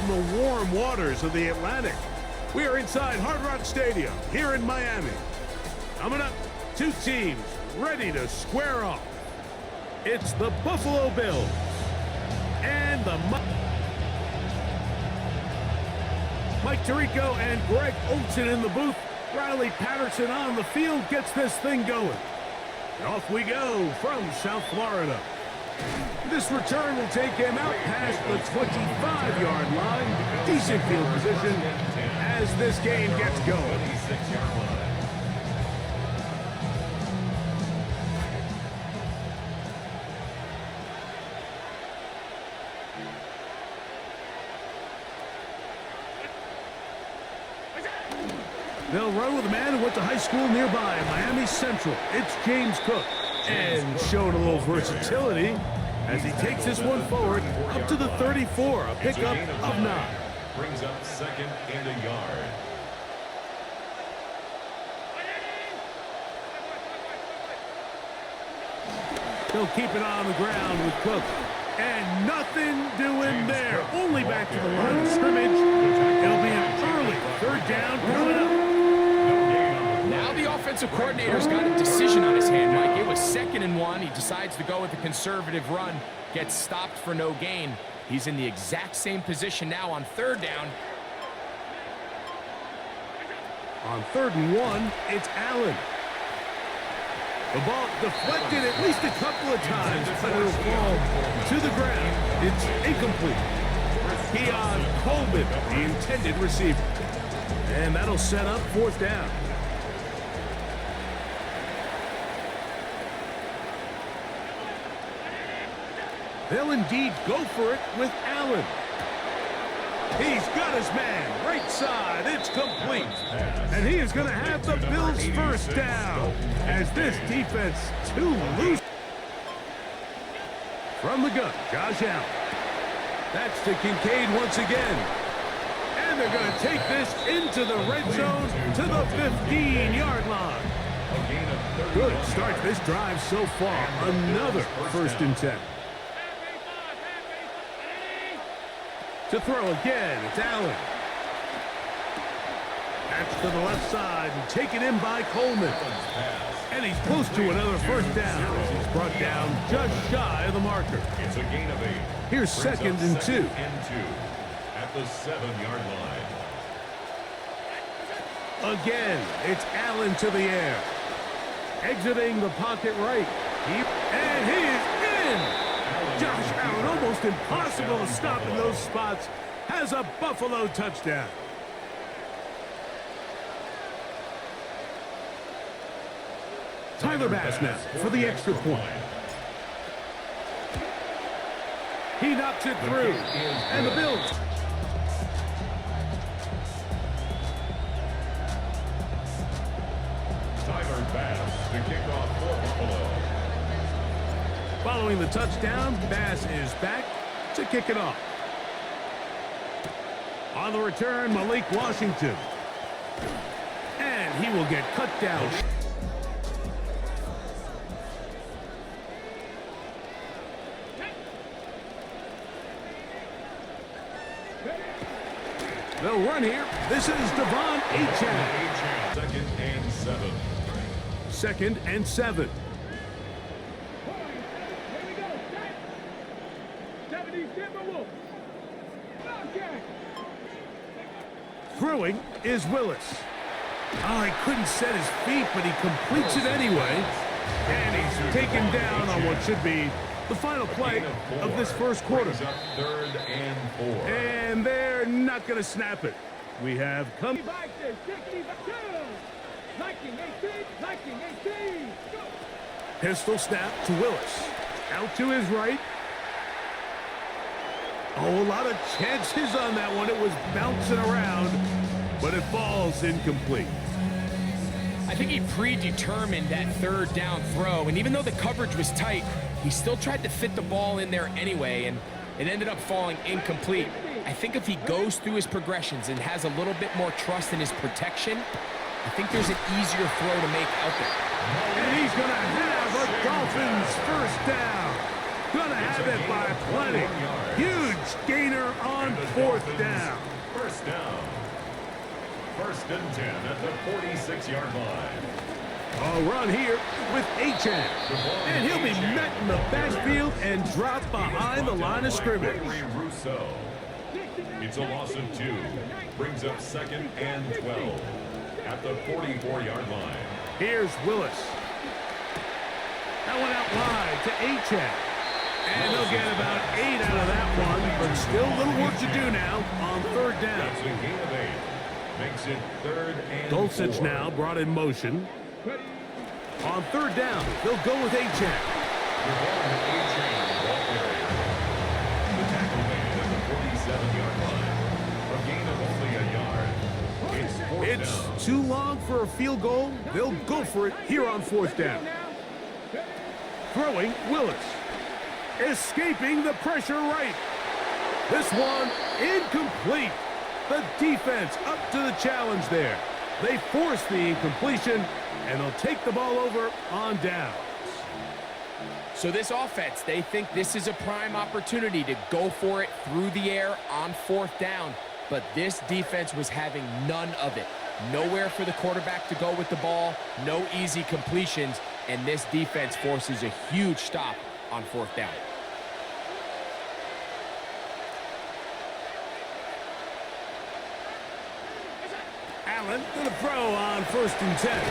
from the warm waters of the Atlantic. We are inside Hard Rock Stadium here in Miami. Coming up, two teams ready to square off. It's the Buffalo Bills and the Mike Tirico and Greg Olsen in the booth. Riley Patterson on the field gets this thing going. And off we go from South Florida. This return will take him out past the 25-yard line. Decent field position as this game gets going. They'll run with a man who went to high school nearby, Miami Central. It's James Cook. And showing a little versatility as he takes this one forward up to the 34, a pickup of 9. Brings up second and a yard. They'll keep it on the ground with Cook. And nothing doing there. Only back to the line of scrimmage. It'll be an early third down coming up. Now the offensive coordinator's got a decision on his hand, Mike. It was 2nd and 1. He decides to go with a conservative run. Gets stopped for no gain. He's in the exact same position now on 3rd down. On 3rd and 1, it's Allen. The ball deflected at least a couple of times, but it'll fall to the ground. It's incomplete. Keon Coleman, the intended receiver. And that'll set up 4th down. They'll indeed go for it with Allen. He's got his man, right side, it's complete. And he is going to have the Bills' 1st down as this defense too loose. From the gun, Josh Allen. That's to Kincaid once again. And they're going to take this into the red zone to the 15-yard line. Good start this drive so far. Another 1st and 10. To throw again, it's Allen. That's to the left side and taken in by Coleman. And he's close to another 1st down. He's brought down just shy of the marker. It's a gain of 8. Here's 2nd and 2. At the 7-yard line. Again, it's Allen to the air. Exiting the pocket right. And he is in. Josh Allen, almost impossible to stop in those spots, has a Buffalo touchdown. Tyler Bass now for the extra point. He knocks it through, and the Bills. Tyler Bass to kick off for Buffalo. Following the touchdown, Bass is back to kick it off. On the return, Malik Washington. And he will get cut down. They'll run here. This is Devon Achane. 2nd and 7. 2nd and 7. Throwing is Willis. Oh, he couldn't set his feet, but he completes it anyway. And he's taken down on what should be the final play of this 1st quarter. 3rd and 4. And they're not going to snap it. We have come. Pistol snap to Willis. Out to his right. Oh, a lot of chances on that one. It was bouncing around, but it falls incomplete. I think he predetermined that 3rd down throw, and even though the coverage was tight, he still tried to fit the ball in there anyway, and it ended up falling incomplete. I think if he goes through his progressions and has a little bit more trust in his protection, I think there's an easier throw to make out there. And he's going to have a Dolphins 1st down. Going to have it by plenty. Huge yards gainer on fourth down. First down. 1st and 10 at the 46-yard line. A run here with Achane. And he'll be met in the backfield and dropped behind the line of scrimmage. It's a loss of 2. Brings up 2nd and 12 at the 44-yard line. Here's Willis. That one out wide to Achane. And they'll get about 8 out of that one, but still a little work to do now on 3rd down. That's a gain of 8. Makes it 3rd and Dulcich 4. now brought in motion. On 3rd down, they'll go with Achane. The tackle made at the 47-yard line. A gain of only a yard. It's 4th It's down. too long for a field goal. They'll go for it here on 4th down. Throwing Willis. Escaping the pressure right. This one incomplete. The defense up to the challenge there. They force the incompletion, and they'll take the ball over on downs. So this offense, they think this is a prime opportunity to go for it through the air on 4th down. But this defense was having none of it. Nowhere for the quarterback to go with the ball, no easy completions, and this defense forces a huge stop on 4th down. Allen to the throw on 1st and 10.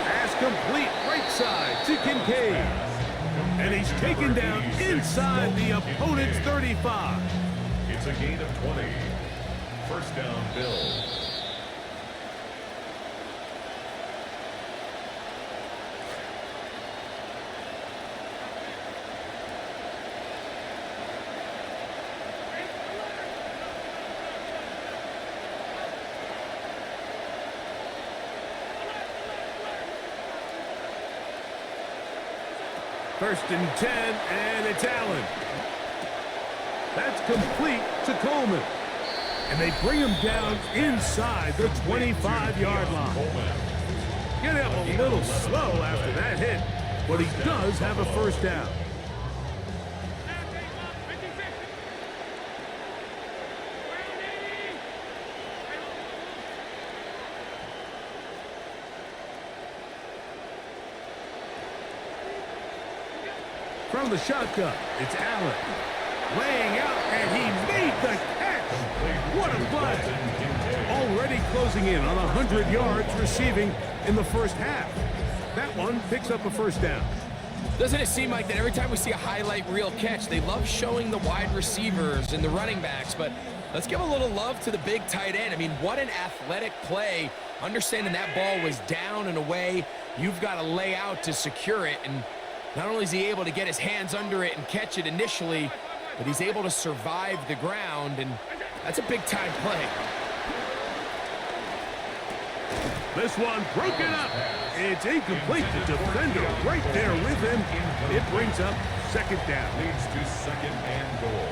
Pass complete right side to Kincaid. And he's taken down inside the opponent's 35. It's a gain of 20. 1st down, Bills. First and 10, and it's Allen. That's complete to Coleman. And they bring him down inside the 25-yard line. Getting up a little slow after that hit, but he does have a 1st down. From the shotgun, it's Allen. Laying out, and he made the catch. What a play. Already closing in on 100 yards receiving in the 1st half. That one picks up a 1st down. Doesn't it seem like that every time we see a highlight reel catch, they love showing the wide receivers and the running backs, but let's give a little love to the big tight end. I mean, what an athletic play. Understanding that ball was down and away, you've got to lay out to secure it, and not only is he able to get his hands under it and catch it initially, but he's able to survive the ground, and that's a big-time play. This one broken up. It's incomplete. The defender right there with him. It brings up 2nd down. Leads to 2nd and goal.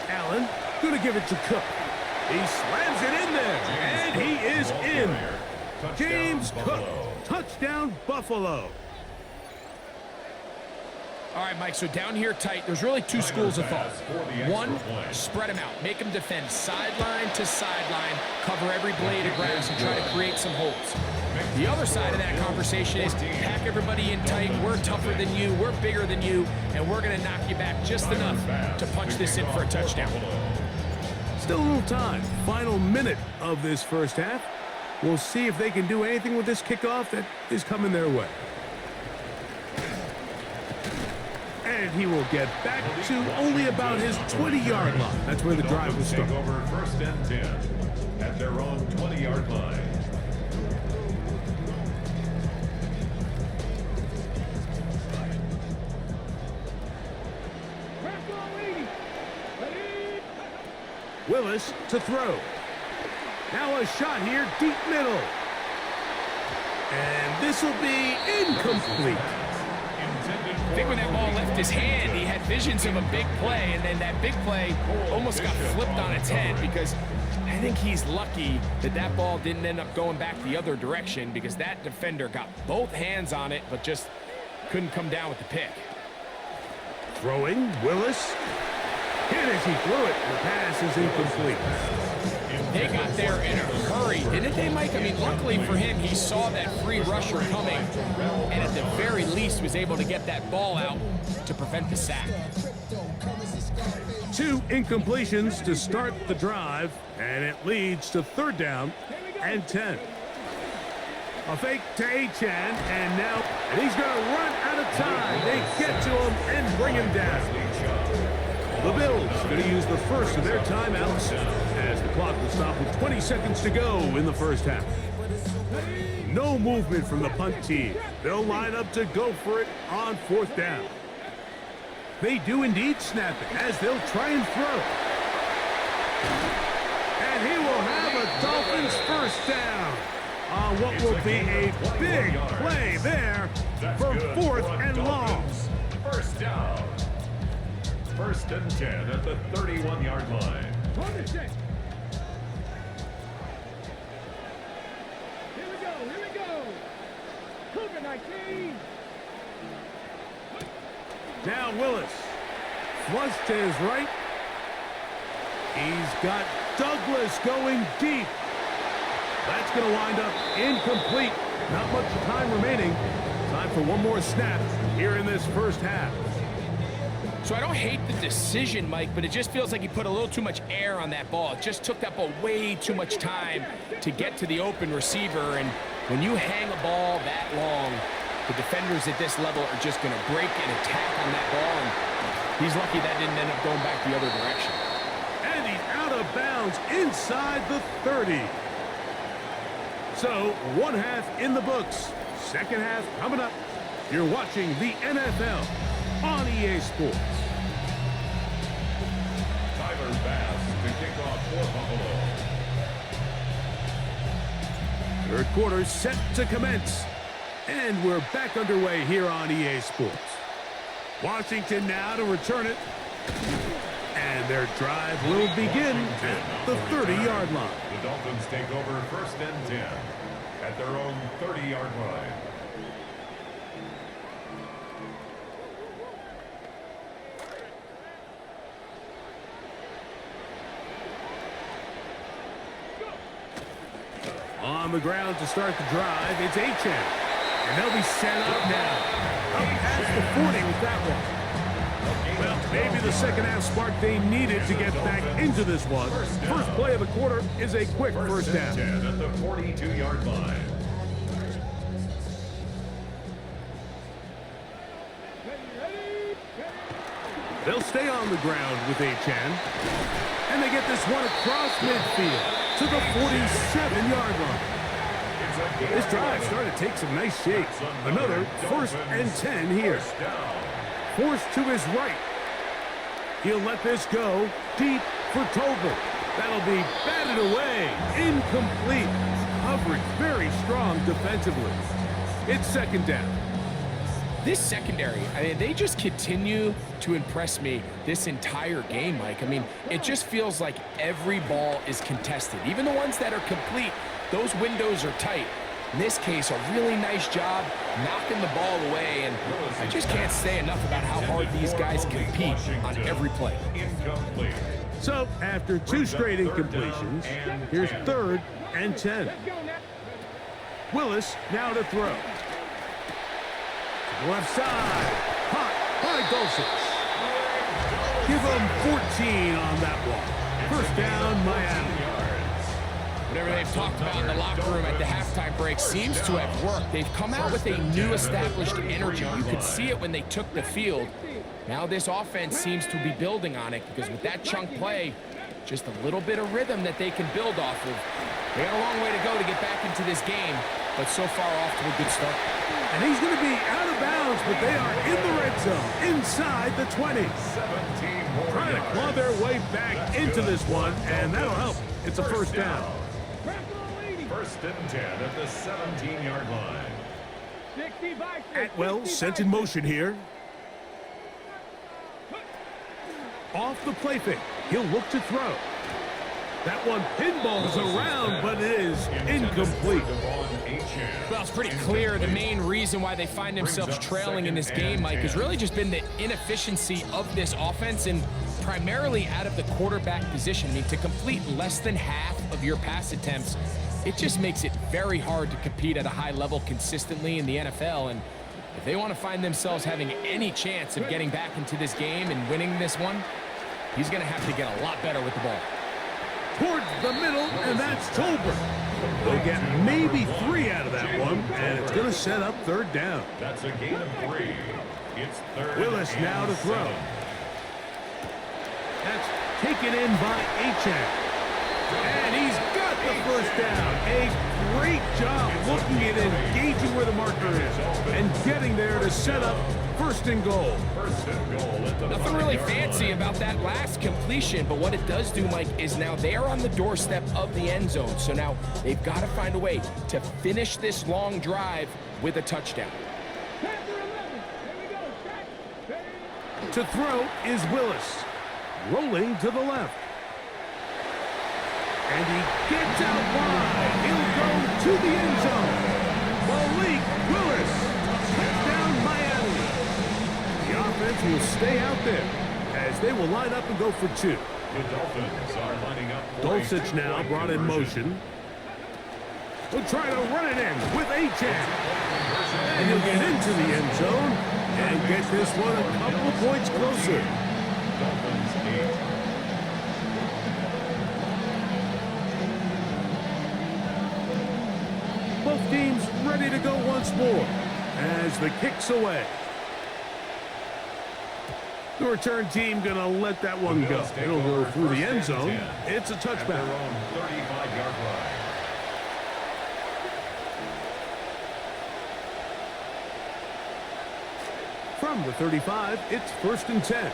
Allen going to give it to Cook. He slams it in there, and he is in. James Cook, touchdown Buffalo. All right, Mike, so down here tight, there's really 2 schools of thought. One, spread them out. Make them defend sideline to sideline, cover every blade of grass, and try to create some holes. The other side of that conversation is pack everybody in tight. We're tougher than you. We're bigger than you, and we're going to knock you back just enough to punch this in for a touchdown. Still a little time. Final minute of this 1st half. We'll see if they can do anything with this kickoff that is coming their way. And he will get back to only about his 20-yard line. That's where the drive will start. Take over 1st and 10 at their own 20-yard line. Willis to throw. Now a shot here, deep middle. And this will be incomplete. I think when that ball left his hand, he had visions of a big play, and then that big play almost got flipped on its head, because I think he's lucky that that ball didn't end up going back the other direction, because that defender got both hands on it, but just couldn't come down with the pick. Throwing, Willis. Hit as he threw it. The pass is incomplete. They got there in a hurry, didn't they, Mike? I mean, luckily for him, he saw that free rusher coming, and at the very least was able to get that ball out to prevent the sack. 2 incompletions to start the drive, and it leads to 3rd down and 10. A fake to Achane, and he's going to run out of time. They get to him and bring him down. The Bills going to use the first of their timeouts as the clock will stop with 20 seconds to go in the first half. No movement from the punt team. They'll line up to go for it on 4th down. They do indeed snap it as they'll try and throw. And he will have a Dolphins first down on what will be a big play there for 4th and long. First down. 1st and 10 at the 31-yard line. Here we go. Cougar 19. Now Willis. Flush to his right. He's got Douglas going deep. That's going to wind up incomplete. Not much time remaining. Time for one more snap here in this first half. So I don't hate the decision, Mike, but it just feels like he put a little too much air on that ball. It just took that ball way too much time to get to the open receiver. And when you hang a ball that long, the defenders at this level are just going to break and attack on that ball. And he's lucky that didn't end up going back the other direction. And he's out of bounds inside the 30. So 1 half in the books. 2nd half coming up. You're watching the NFL on EA Sports. Tyler Bass to kick off for Buffalo. 3rd quarter set to commence. And we're back underway here on EA Sports. Washington now to return it. And their drive will begin at the 30-yard line. The Dolphins take over 1st and 10 at their own 30-yard line. On the ground to start the drive, it's Achane. And they'll be set up now. Up past the 40 with that one. Well, maybe the 2nd half spark they needed to get back into this one. First play of the quarter is a quick first down. 10 at the 42-yard line. They'll stay on the ground with Achane. And they get this one across midfield to the 47-yard line. This drive started to take some nice shape. Another 1st and 10 here. Forced to his right. He'll let this go deep for Tobin. That'll be batted away. Incomplete. Coverage very strong defensively. It's 2nd down. This secondary, I mean, they just continue to impress me this entire game, Mike. I mean, it just feels like every ball is contested. Even the ones that are complete, those windows are tight. In this case, a really nice job knocking the ball away, and I just can't say enough about how hard these guys compete on every play. Incomplete. So, after 2 straight incompletions, here's 3rd and 10. Willis now to throw. Left side. Hot by Dulcich. Give him 14 on that one. First down, Miami. Whatever they've talked about in the locker room at the halftime break seems to have worked. They've come out with a new established energy. You could see it when they took the field. Now this offense seems to be building on it because with that chunk play, just a little bit of rhythm that they can build off of. They got a long way to go to get back into this game, but so far off to a good start. And he's going to be out of bounds, but they are in the red zone, inside the 20. 17 more Trying to claw their way back into this one, and that'll help. It's a first down. 1st and 10 at the 17-yard line. Atwell sent in motion here. Off the play fake. He'll look to throw. That one pinballs around, but it is incomplete. Well, it's pretty clear the main reason why they find themselves trailing in this game, Mike, has really just been the inefficiency of this offense and primarily out of the quarterback position. I mean, to complete less than half of your pass attempts, it just makes it very hard to compete at a high level consistently in the NFL. And if they want to find themselves having any chance of getting back into this game and winning this one, he's going to have to get a lot better with the ball. Towards the middle, and that's Tolbert. They'll get maybe 3 out of that one, and it's going to set up third down. That's a gain of 3. It's third. Willis now to throw. That's taken in by Achane. And he's got the first down. A great job looking at engaging where the marker is and getting there to set up first and goal. Nothing really fancy about that last completion, but what it does do, Mike, is now they are on the doorstep of the end zone. So now they've got to find a way to finish this long drive with a touchdown. To throw is Willis. Rolling to the left. And he gets out wide. He'll go to the end zone. Malik Willis. Touchdown, Miami. The offense will stay out there as they will line up and go for 2. The Dolphins are lining up. Dulcich now brought in motion. He'll try to run it in with Achane. And he'll get into the end zone and get this one a couple of points closer. Dolphins 8. Both teams ready to go once more as the kick's away. The return team going to let that one go. It'll go through the end zone. It's a touchback. 35-yard line. From the 35, it's 1st and 10.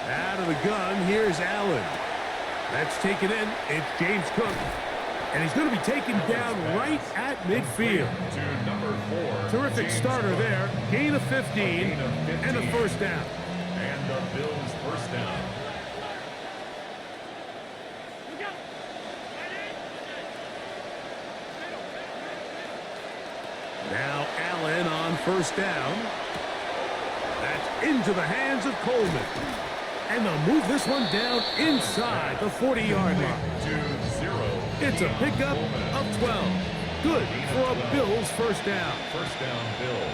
Out of the gun, here's Allen. That's taken in. It's James Cook. And he's going to be taken down right at midfield. To number 4. Terrific starter there. Gain of 15 and a first down. And the Bills' first down. Now Allen on first down. That's into the hands of Coleman. And they'll move this one down inside the 40-yard line. 2-0. It's a pickup of 12. Good for a Bills first down. First down, Bills.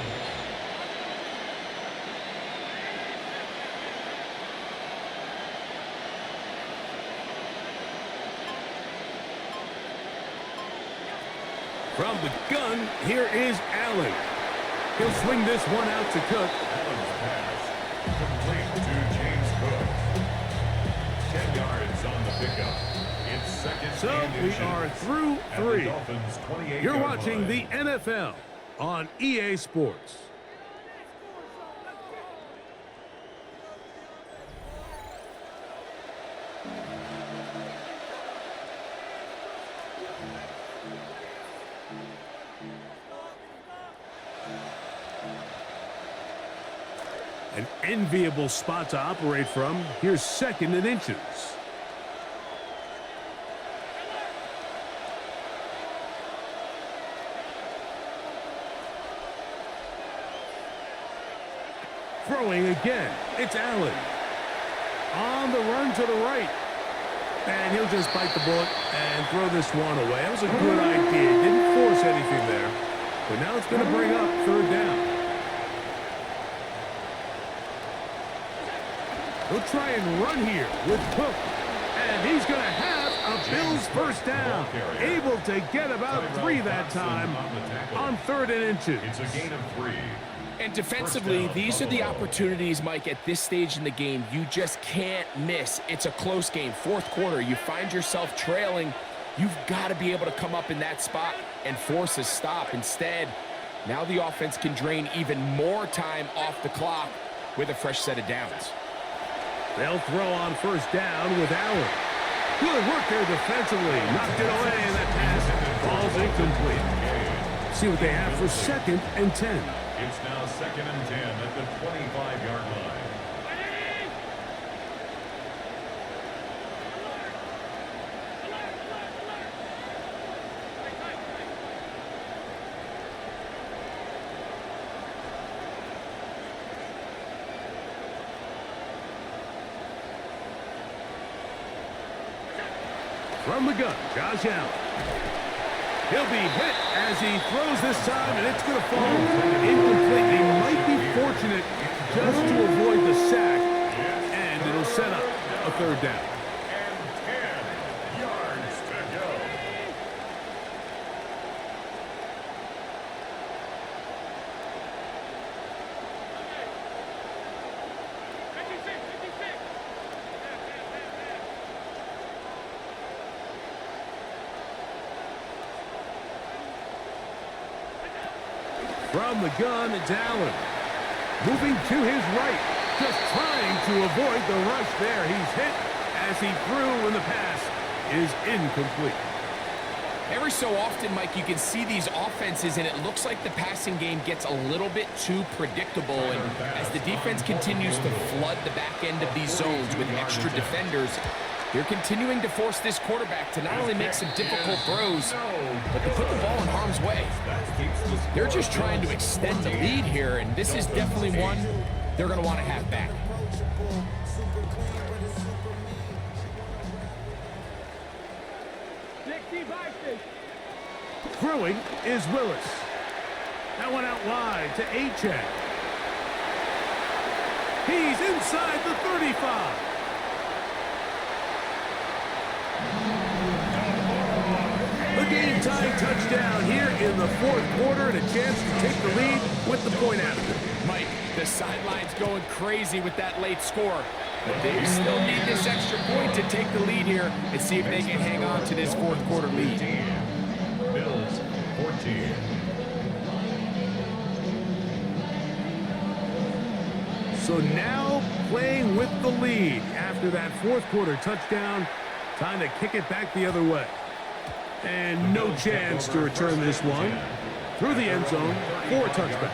From the gun, here is Allen. He'll swing this one out to Cook. Allen's pass complete to James Cook. 10 yards on the pickup. It's second So and we inches are through at the 3. Dolphins' 28-yard You're watching line. the NFL on EA Sports. An enviable spot to operate from. Here's 2nd and inches. Throwing again. It's Allen. On the run to the right. And he'll just bite the bullet and throw this one away. That was a good idea. Didn't force anything there. But now it's going to bring up 3rd down. He'll try and run here with Cook. And he's going to have a Bills first down. Able to get about 3 that time on 3rd and inches. It's a gain of 3. And defensively, these are the opportunities, Mike, at this stage in the game you just can't miss. It's a close game. 4th quarter, you find yourself trailing. You've got to be able to come up in that spot and force a stop. Instead, now the offense can drain even more time off the clock with a fresh set of downs. They'll throw on first down with Allen. Good work there defensively. Knocked it away, and that pass falls incomplete. See what they have for 2nd and 10. It's now 2nd and 10 at the 25-yard line. From the gun, Josh Allen. He'll be hit as he throws this time, and it's going to fall incomplete. He might be fortunate just to avoid the sack, and it'll set up a 3rd down. And 10 yards to go. From the gun, it's Allen. Moving to his right, just trying to avoid the rush there. He's hit as he threw, and the pass is incomplete. Every so often, Mike, you can see these offenses, and it looks like the passing game gets a little bit too predictable. And as the defense continues to flood the back end of these zones with extra defenders, they're continuing to force this quarterback to not only make some difficult throws, but to put the ball in harm's way. They're just trying to extend the lead here, and this is definitely one they're going to want to have back. Throwing is Willis. That one out wide to Achane. He's inside the 35. The game-tying touchdown here in the 4th quarter, and a chance to take the lead with the point after. Mike, the sideline's going crazy with that late score, but they still need this extra point to take the lead here and see if they can hang on to this 4th quarter lead. Bills 14. So now playing with the lead after that 4th quarter touchdown. Time to kick it back the other way. And no chance to return this one through the end zone for a touchback.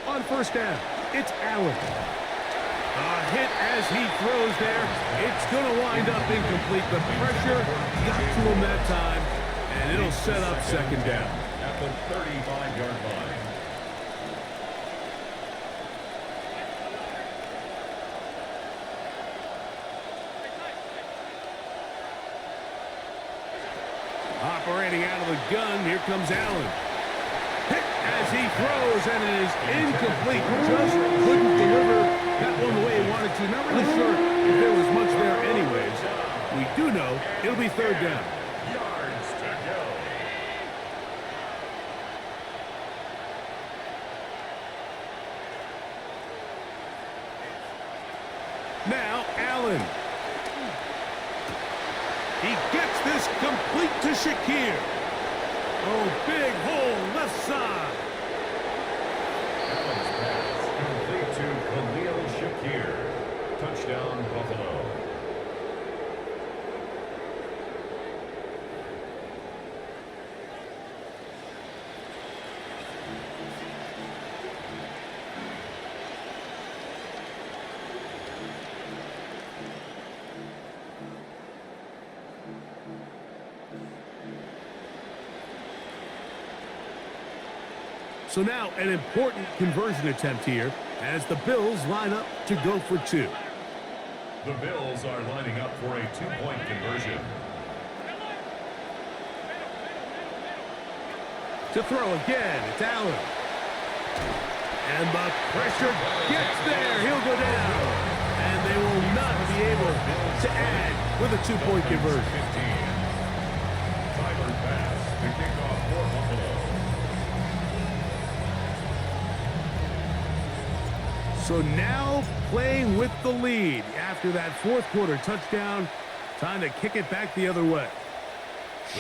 On 1st down, it's Allen. A hit as he throws there. It's going to wind up incomplete. The pressure got to him that time, and it'll set up 2nd down. At the 35-yard line. Operating out of the gun, here comes Allen. Hit as he throws, and it is incomplete. Just couldn't deliver that one the way he wanted to. Not really sure if there was much there anyways. We do know it'll be 3rd down. Yards to go. Now Allen. He gets this complete to Shakir. Oh, big hole left side. Allen's pass complete to Khalil Shakir. Touchdown, Buffalo. So now an important conversion attempt here as the Bills line up to go for 2. The Bills are lining up for a 2-point conversion. To throw again, it's Allen. And the pressure gets there. He'll go down. And they will not be able to add with a 2-point conversion. 15. Tyler pass to kick off for Buffalo. So now playing with the lead after that fourth quarter touchdown. Time to kick it back the other way.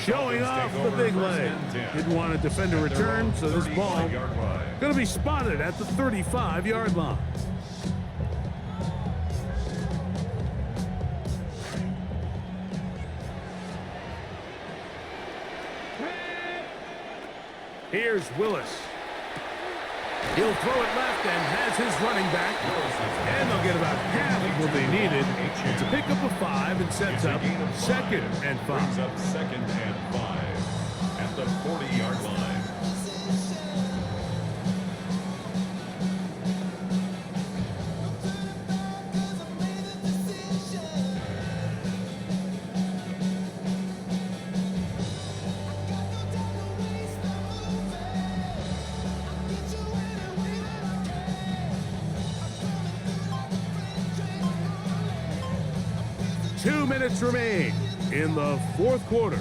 Showing off the big leg. Didn't want to defend a return, so this ball going to be spotted at the 35-yard line. Here's Willis. He'll throw it left and has his running back. And they'll get about half of what they needed to pick up a 5 and sets up 2nd and 5. Brings up 2nd and 5 at the 40-yard line. Remain in the fourth quarter.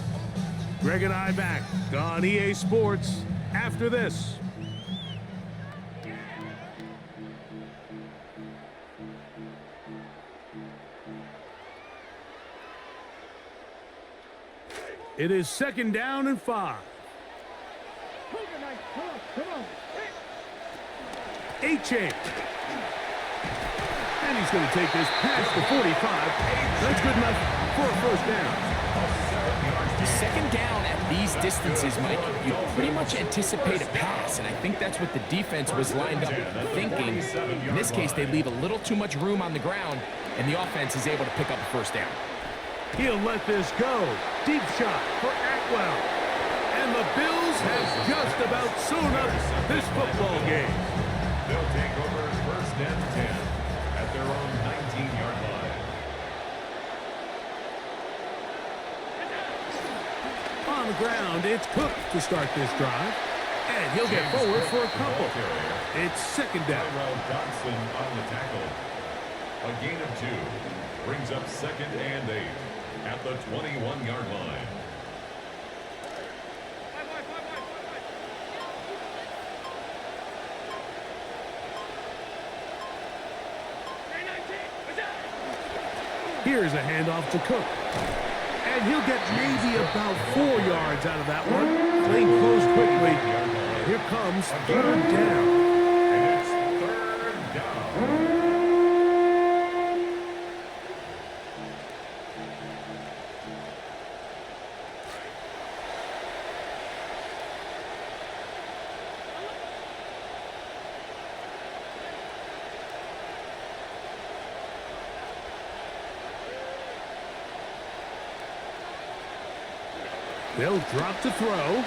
Greg and I back on EA Sports after this. It is 2nd down and 5. H.A. And he's going to take this past the 45. That's good enough for a first down. 2nd down at these distances, Mike, you pretty much anticipate a pass, and I think that's what the defense was lined up thinking. In this case, they leave a little too much room on the ground, and the offense is able to pick up a first down. He'll let this go. Deep shot for Atwell. And the Bills have just about sewn up this football game. They'll take over 1st and 10 at their own 19-yard line. On the ground, it's Cook to start this drive. And he'll get forward for a couple. It's 2nd down. Dodson on the tackle. A gain of 2. Brings up 2nd and 8 at the 21-yard line. Here's a handoff to Cook. And he'll get maybe about 4 yards out of that one. Playing close quickly. Here comes 3rd down. And it's 3rd down. They'll drop to throw.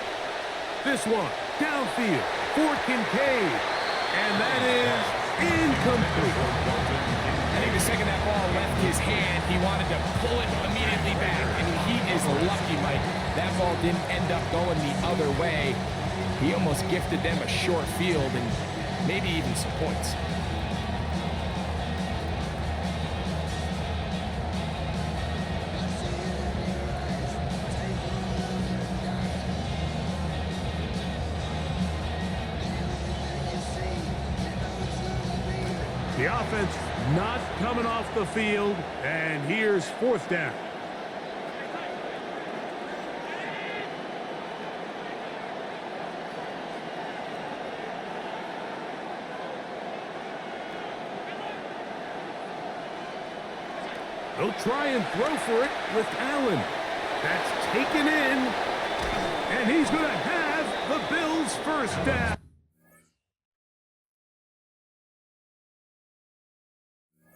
This one, downfield, for Kincaid. And that is incomplete. I think the second that ball left his hand, he wanted to pull it immediately back. And he is lucky, Mike. That ball didn't end up going the other way. He almost gifted them a short field and maybe even some points. The offense not coming off the field, and here's 4th down. They'll try and throw for it with Allen. That's taken in, and he's going to have the Bills' first down.